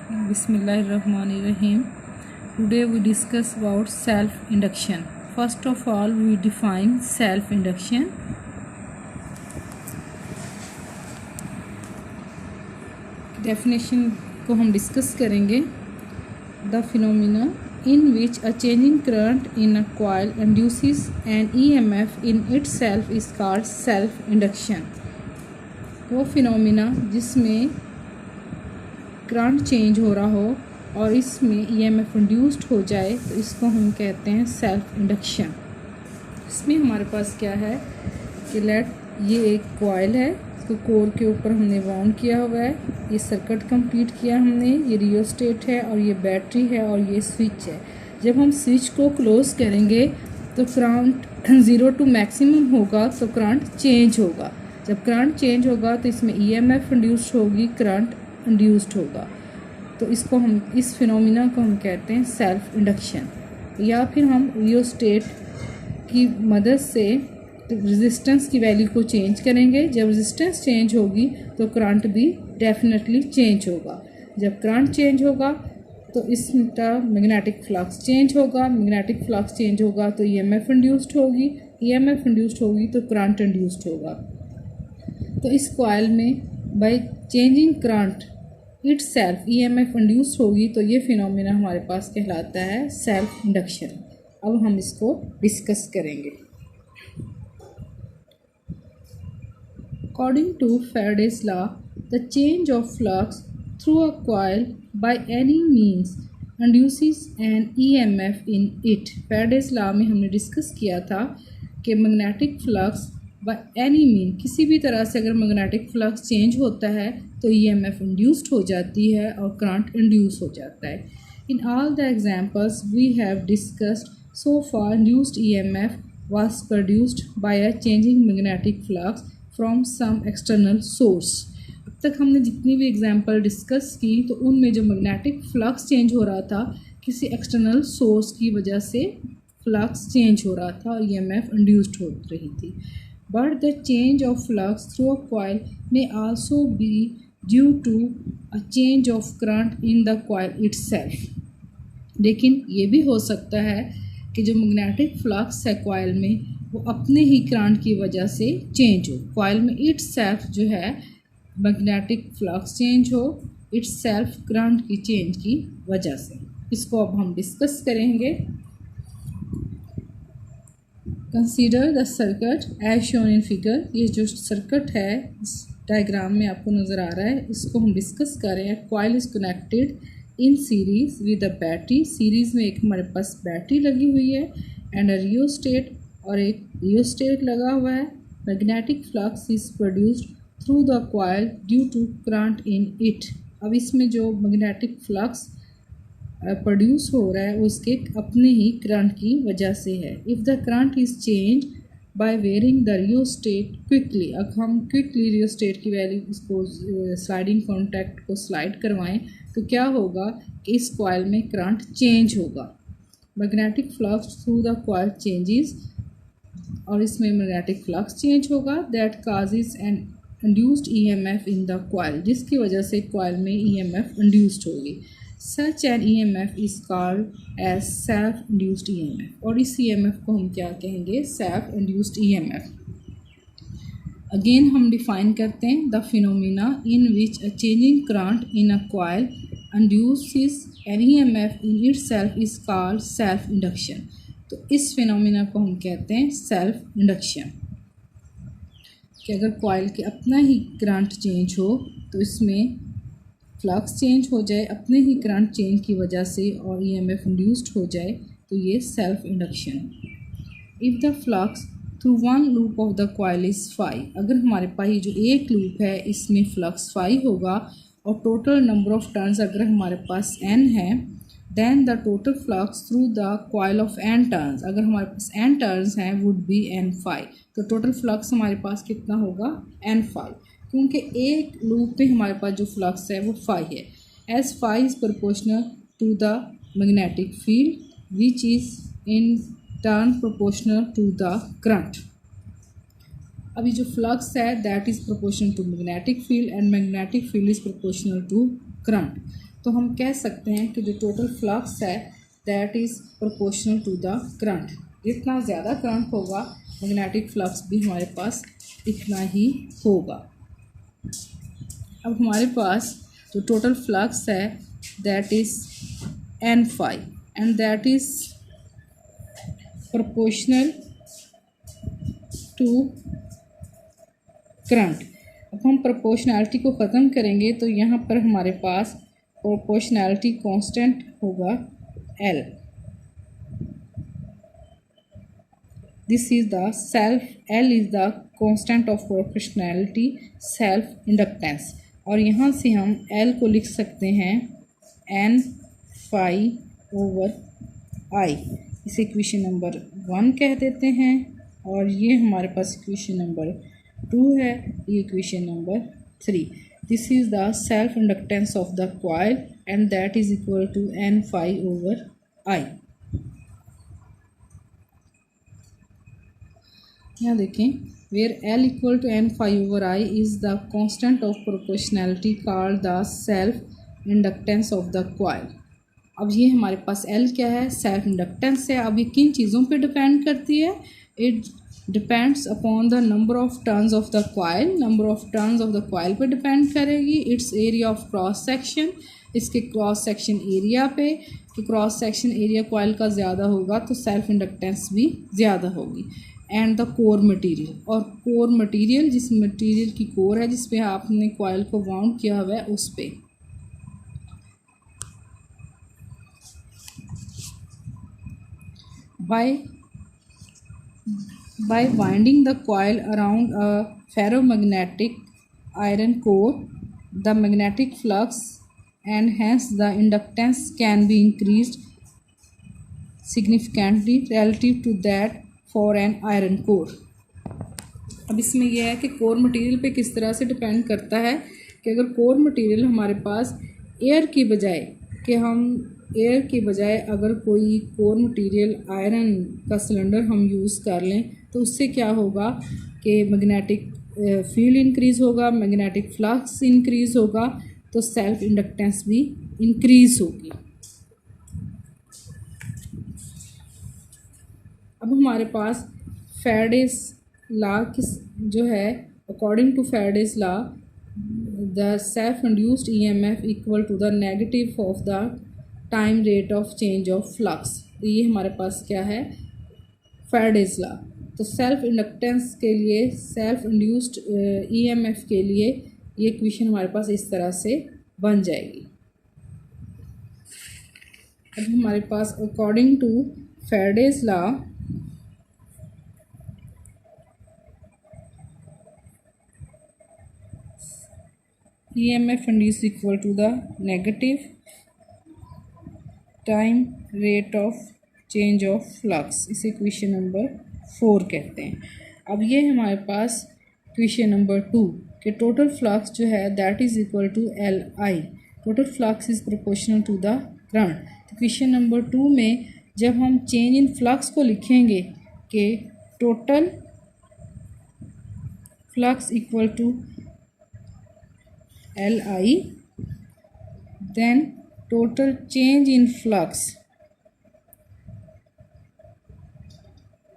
Bismillahirrahmanirrahim. Today we discuss about self-induction. First of all, we define self-induction. Definition को हम discuss करेंगे. The phenomena in which a changing current in a coil induces an EMF in itself is called self-induction. वो phenomena जिसमें current change हो रहा हो और इसमें ईएमएफ इंड्यूस्ड हो जाए तो इसको हम कहते हैं सेल्फ इंडक्शन. इसमें हमारे पास क्या है कि ये एक कॉइल है, इसको कोर के ऊपर हमने वाउंड किया हुआ है. ये सर्किट कंप्लीट किया हमने. ये रियोस्टेट है और ये बैटरी है और ये स्विच है. जब हम स्विच को क्लोज करेंगे तो करंट 0 टू मैक्सिमम होगा तो करंट चेंज होगा. जब करंट चेंज होगा तो इसमें ईएमएफ इंड्यूस्ड होगी, करंट इंड्यूस्ड होगा. तो इसको हम इस फिनोमिना को हम कहते हैं सेल्फ इंडक्शन. या फिर हम रियोस्टेट की मदद से रेजिस्टेंस की वैल्यू को चेंज करेंगे. जब रेजिस्टेंस चेंज होगी तो करंट भी डेफिनेटली चेंज होगा. जब करंट चेंज होगा तो इसका मैग्नेटिक फ्लक्स चेंज होगा. मैग्नेटिक फ्लक्स चेंज होगा तो ईएमएफ इंड्यूस्ड होगी. ईएमएफ इंड्यूस्ड होगी तो करंट इंड्यूस्ड होगा. तो इस कॉइल में by changing current itself EMF induced होगी. तो ये फिनोमिना हमारे पास कहलाता है सेल्फ इंडक्शन. अब हम इसको डिस्कस करेंगे. According to Faraday's law, the change of flux through a coil by any means induces an EMF in it. Faraday's law में हमने डिस्कस किया था कि magnetic flux by any mean, किसी भी तरह से अगर मैग्नेटिक फ्लक्स चेंज होता है तो ईएमएफ इंड्यूस्ड हो जाती है और करंट इंड्यूस हो जाता है. In all the examples we have discussed so far, induced EMF was produced by a changing magnetic flux from some external source. अब तक हमने जितनी भी एग्जांपल डिस्कस की तो उनमें जो मैग्नेटिक फ्लक्स चेंज हो रहा था किसी एक्सटर्नल सोर्स की वजह से फ्लक्स चेंज हो रहा था और ईएमएफ इंड्यूस्ड हो रही थी. But the change of flux through a coil may also be due to a change of current in the coil itself. लेकिन ये भी हो सकता है कि जो मैग्नेटिक फ्लक्स है कॉइल में वो अपने ही करंट की वजह से चेंज हो. कॉइल में इटसेल्फ जो है मैग्नेटिक फ्लक्स चेंज हो इटसेल्फ करंट की चेंज की वजह से. इसको अब हम डिस्कस करेंगे. Consider the circuit as shown in figure. ये जो सर्किट है इस डायग्राम में आपको नज़र आ रहा है, इसको हम डिस्कस कर रहे हैं. Coil is connected in series with a battery. Series में एक हमारे पास बैटरी लगी हुई है एंड अ रियोस्टेट, और एक रियोस्टेट लगा हुआ है. Magnetic flux is produced through the coil due to current in it. अब इसमें जो मैग्नेटिक फ्लक्स प्रोड्यूस हो रहा है वो इसके अपने ही करंट की वजह से है. If the current is change by varying the rheostat quickly. अब हम क्विकली रियोस्टेट की वैल्यू इसको स्लाइडिंग कॉन्टैक्ट को स्लाइड करवाएं तो क्या होगा कि इस कॉइल में करंट चेंज होगा. Magnetic flux through the coil changes, और इसमें मैग्नेटिक फ्लक्स चेंज होगा. That causes an induced EMF in the coil, जिसकी वजह से कॉइल में ईएमएफ इंड्यूस्ड होगी. Such an EMF is called as self-induced EMF. और इस EMF को हम क्या कहेंगे? Self-induced EMF. Again हम डिफाइन करते हैं the phenomena in which a changing current in a coil induces an EMF in itself is called self-induction. तो इस फिनोमिना को हम कहते हैं सेल्फ इंडक्शन. कि अगर कॉइल के अपना ही करंट चेंज हो तो इसमें फ्लक्स चेंज हो जाए अपने ही करंट चेंज की वजह से और ईएमएफ इंड्यूस्ड हो जाए तो ये self induction. If the flux through one loop of the coil is 5. अगर हमारे पास ये जो एक लूप है इसमें फ्लक्स 5 होगा और टोटल नंबर ऑफ टर्न्स अगर हमारे पास n है, then the total flux through the coil of n turns, अगर हमारे पास n टर्न्स हैं वुड बी n5. तो टोटल फ्लक्स हमारे पास कितना होगा? n5. क्योंकि एक लूप में हमारे पास जो फ्लक्स है वो 5 है. As 5 is proportional to the magnetic field which is in turn proportional to the current. अभी जो फ्लक्स है that is proportional to magnetic field and magnetic field is proportional to current. तो हम कह सकते हैं कि जो टोटल फ्लक्स है that is proportional to the current. जितना ज़्यादा करंट होगा मैग्नेटिक फ्लक्स भी हमारे पास इतना ही होगा। अब हमारे पास जो टोटल फ्लक्स है that is n phi and that is proportional to current. अब हम प्रोपोर्शनैलिटी को ख़त्म करेंगे तो यहाँ पर हमारे पास प्रोपोर्शनैलिटी कांस्टेंट होगा L। This is the self L is the constant of proportionality self inductance. और यहाँ से हम L को लिख सकते हैं n phi ओवर I। इसे इक्वेशन नंबर 1 कह देते हैं और ये हमारे पास इक्वेशन नंबर 2 है, ये equation number 3। This is the self inductance of the coil and that is equal to n phi over I। यहाँ देखें where L equal to n phi over I is the constant of proportionality called the self inductance of the coil. अब ये हमारे पास L क्या है, self inductance है। अब ये किन चीज़ों पे डिपेंड करती है, it depends upon the number of turns of the coil. Number of turns of the coil पे डिपेंड करेगी। It's area of cross section, इसके क्रॉस सेक्शन एरिया पे, कि क्रॉस सेक्शन एरिया कॉइल का ज़्यादा होगा तो सेल्फ इंडक्टेंस भी ज़्यादा होगी। एंड द कोर मटेरियल, और कोर मटेरियल जिस मटेरियल की कोर है जिस पे आपने कॉइल को वाउंड किया हुआ है उस पे। By winding the coil around a ferromagnetic iron core, the magnetic flux and hence the inductance can be increased significantly relative to that for an iron core। अब इसमें यह है कि कोर मटेरियल पे किस तरह से डिपेंड करता है कि अगर कोर मटेरियल हमारे पास एयर की बजाय अगर कोई कोर मटेरियल आयरन का सिलेंडर हम यूज़ कर लें तो उससे क्या होगा कि मैग्नेटिक फील्ड इंक्रीज़ होगा, मैग्नेटिक फ्लक्स इंक्रीज़ होगा, तो सेल्फ इंडक्टेंस भी इंक्रीज़ होगी। अब हमारे पास फैराडेज लॉ जो है, according to Faraday's law the self induced EMF equal to the negative of the time rate of change of flux. तो ये हमारे पास क्या है, फैराडेज लॉ। तो सेल्फ इंडक्टेंस के लिए, सेल्फ इंड्यूस्ड EMF के लिए ये इक्वेशन हमारे पास इस तरह से बन जाएगी। अब हमारे पास according to Faraday's law EMF induced equal to the negative time rate of change of flux, इसे इक्वेशन नंबर 4 कहते हैं। अब ये हमारे पास इक्वेशन नंबर 2 कि टोटल फ्लक्स जो है that is equal to LI। Total flux is proportional to the current. Equation number 2 में जब हम चेंज इन फ्लक्स को लिखेंगे कि total flux equal to LI, then total change in flux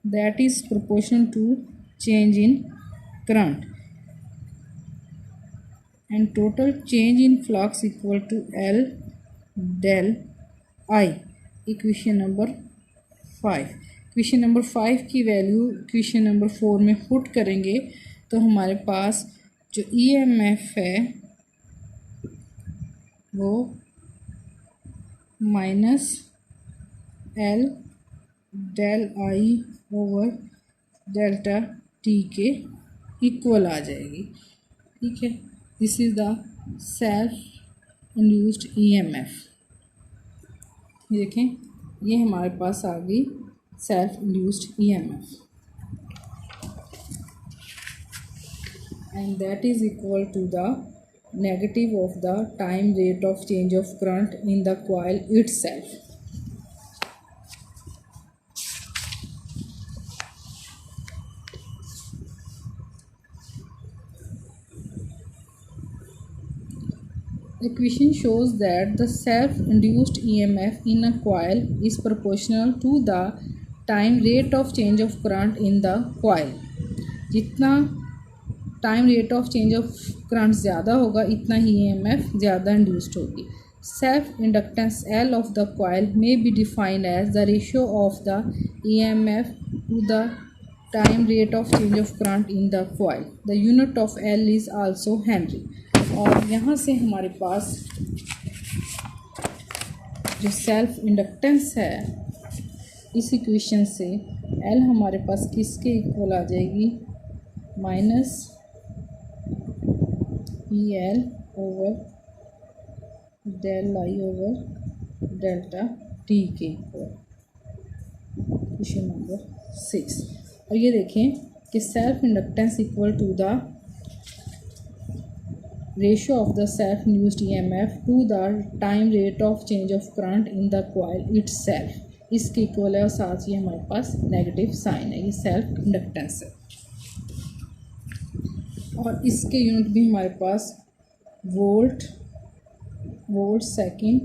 that is proportional to change in current, and total change in flux equal to L del I। Equation number 5। Equation number 5 की value equation number 4 में put करेंगे तो हमारे पास जो EMF है वो minus L del I over delta T के इक्वल आ जाएगी। ठीक है, this is the self induced EMF। देखें ये हमारे पास आ गई self induced EMF and that is equal to the negative of the time rate of change of current in the coil itself। equation shows that the self-induced EMF in a coil is proportional to the time rate of change of current in the coil. जितना time rate of change of current ज़्यादा होगा इतना ही EMF ज़्यादा induced होगी. Self inductance L of the coil may be defined as the ratio of the EMF to the time rate of change of current in the coil. The unit of L is also Henry. और यहाँ से हमारे पास जो self inductance है इस equation से L हमारे पास किसके इक्वल आ जाएगी, minus EL over del I over delta T के इक्वल. Question number 6. और ये देखें कि self inductance equal to the ratio of the self induced EMF to the time rate of change of current in the coil itself. इसके equal है और साथ ही हमारे पास नेगेटिव साइन है. ये सेल्फ इंडक्टेंस है और इसके यूनिट भी हमारे पास वोल्ट सेकेंड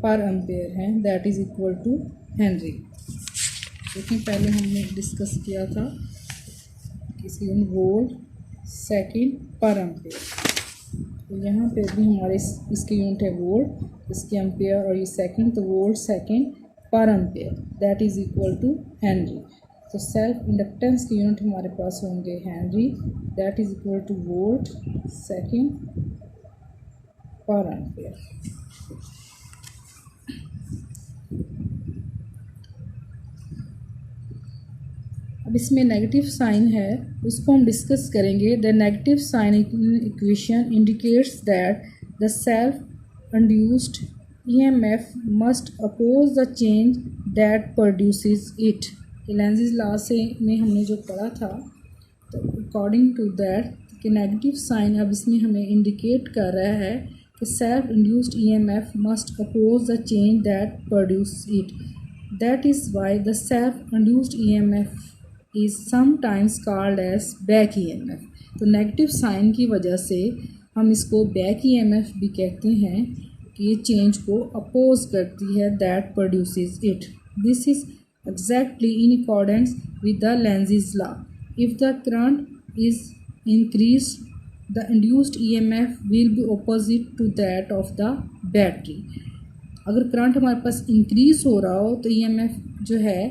पर एम्पेयर है. That is equal to henry. लेकिन पहले हमने डिस्कस किया था कि इसकी यूनिट वोल्ट सेकेंड पर एम्पेयर. तो यहाँ पे भी हमारे इसकी यूनिट है वोल्ट, इसकी एम्पेयर और ये सेकेंड, तो वोल्ट सेकेंड पर ampere that is equal to henry. तो सेल्फ इंडक्टेंस की यूनिट हमारे पास होंगे henry that is equal to volt second पर एम्पेयर. अब इसमें नेगेटिव साइन है उसको हम डिस्कस करेंगे. The negative sign equation indicates that the self induced EMF must oppose the change that produces it. Lenz's law से में हमने जो पढ़ा था, तो अकॉर्डिंग टू दैट कि नेगेटिव साइन अब इसमें हमें इंडिकेट कर रहा है कि self induced EMF must oppose the change that produce it. That is why the self induced EMF is sometimes called as back EMF. तो नेगेटिव साइन की वजह से हम इसको बैक EMF भी कहते हैं कि ये चेंज को अपोज करती है that produces it. This is exactly in accordance with the Lenz's law. If the current is increased, the induced EMF will be opposite to that of the battery. अगर current हमारे पास increase हो रहा हो तो EMF जो है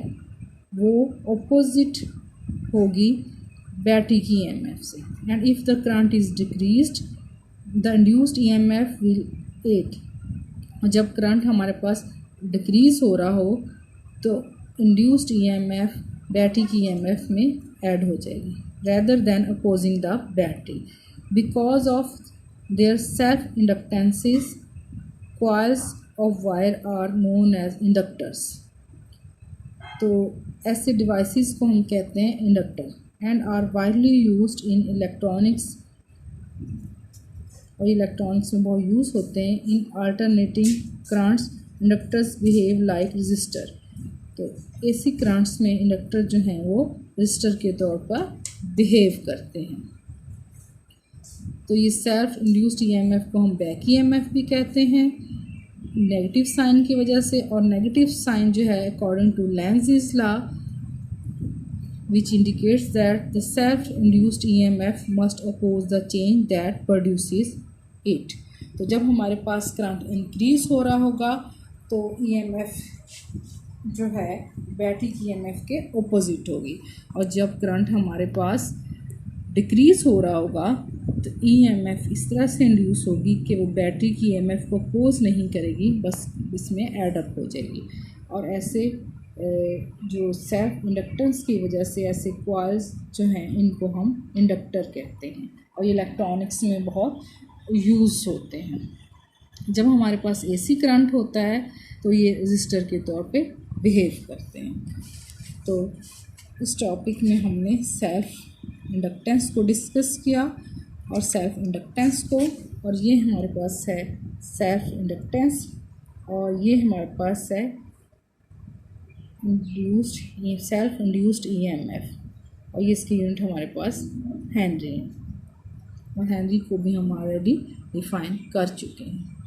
वो opposite होगी बैटरी की EMF से. And if the current is decreased the induced EMF will aid. जब करंट हमारे पास डिक्रीज हो रहा हो तो इंड्यूस्ड EMF बैटरी की EMF में ऐड हो जाएगी rather than opposing the battery. Because of their self inductances, coils of wire are known as inductors. तो ऐसे डिवाइसेस को हम कहते हैं inductor and are widely used in electronics. और इलेक्ट्रॉनिक्स में बहुत यूज़ होते हैं. In alternating currents inductors behave like resistor. तो एसी करंट्स में इंडक्टर जो हैं वो रजिस्टर के तौर पर बिहेव करते हैं. तो ये सेल्फ इंड्यूस्ड EMF को हम बैक EMF भी कहते हैं नेगेटिव साइन की वजह से. और नेगेटिव साइन जो है according to Lenz's law which indicates that the self induced EMF must oppose the change that produces it. तो जब हमारे पास करंट इंक्रीज हो रहा होगा तो EMF जो है बैटरी की EMF के ओपोजिट होगी. और जब करंट हमारे पास डिक्रीज हो रहा होगा तो EMF इस तरह से इंड्यूस होगी कि वो बैटरी की EMF को अपोज नहीं करेगी, बस इसमें एडअप हो जाएगी. और ऐसे जो सेल्फ इंडक्टेंस की वजह से ऐसे कॉइल्स जो हैं इनको हम इंडक्टर कहते हैं. और ये इलेक्ट्रॉनिक्स में बहुत यूज़ होते हैं. जब हमारे पास AC करंट होता है तो ये रजिस्टर के तौर पे बिहेव करते हैं. तो इस टॉपिक में हमने सेल्फ इंडक्टेंस को डिस्कस किया और सेल्फ इंडक्टेंस को, और ये हमारे पास है सेल्फ इंडक्टेंस और ये हमारे पास है सेल्फ इंड्यूस्ड EMF. और ये इसकी यूनिट हमारे पास हेनरी है और हेनरी को भी हम ऑलरेडी डिफाइन कर चुके हैं।